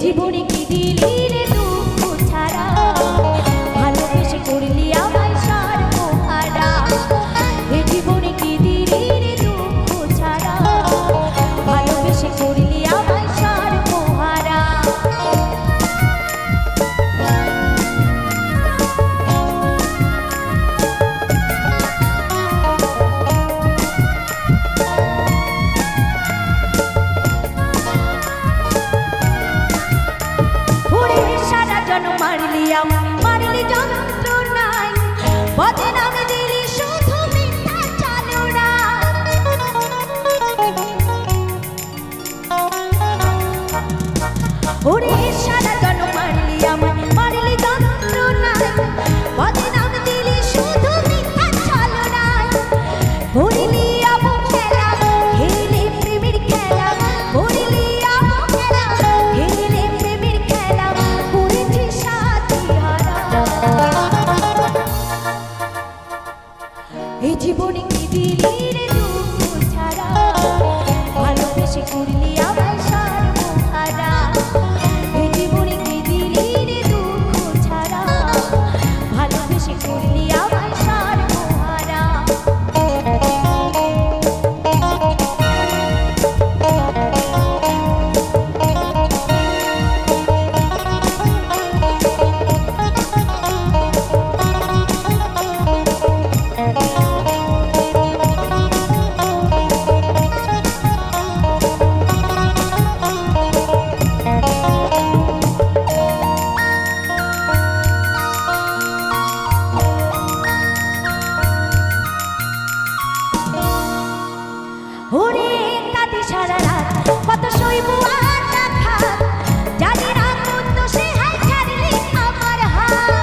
জীবনে কি দিলি রে দুঃখ ছাড়া, ভালোবেসে করলি আমায় সর্বহারা। এ জীবনে কি দিলি রে দুঃখ ছাড়া, ভালোবেসে করলি আমায় সর্বহারা। মারলি যন্ত্রণায়, বদনাম দিলি শুধু মিথ্যা চালনা। ওরে সারা জন মারলি আমায়, মারলি যন্ত্রণায়, বদনাম দিলি শুধু মিথ্যা চালনায়। করলি আমো খেলা, খেলে প্রেমের খেলা, করলি আমো খেলা, খেলে প্রেমের খেলা, করেছিস এই জীবনে কি দিলি রে দুঃখ ছাড়া, ভালোবেসে করলি আমায় সর্বহারা। এই জীবনে কি দিলি রে দুঃখ ছাড়া, ভালোবেসে করলি আমায় সর্বহারা। ওরে কাঁদি সারা রাত, কত সইব আর রাখা, জানি না কত সে হাই ছাড়লি আমার হাত।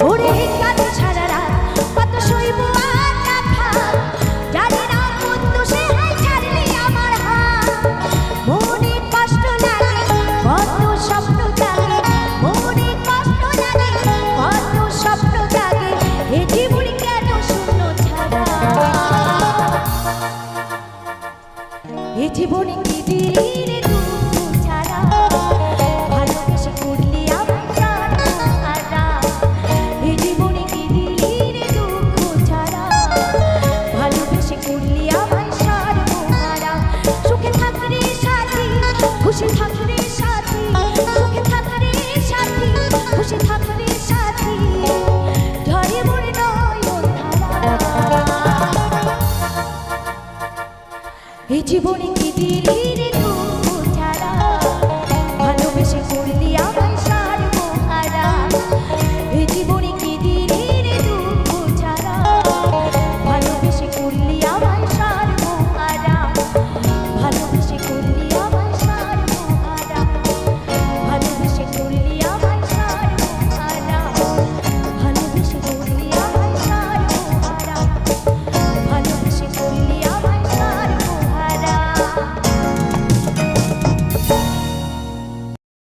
ওরে কাঁদি সারা রাত, কত সইব আর রাখা, জানি না কত সে হাই ছাড়লি আমার হাত। মনে কষ্ট লাগে, কত স্বপ্ন জাগে, মনে কষ্ট লাগে, কত স্বপ্ন জাগে। এ জীবন কেন শূন্য ছাড়া, এ জীবনে কি দিলি রে দুঃখ ছাড়া, ভালোবেসে করলি আমায় সর্বহারা। এ জীবনে কি দিলি রে দুঃখ ছাড়া, ভালোবেসে করলি আমায় সর্বহারা। সুখে থাক রে সাথী, খুশি থাক রে সাথী, সুখে থাক রে সাথী, খুশি থাক রে সাথী, ঝরে মোর নয়ন ধারা। এই জীবনে কি দিলি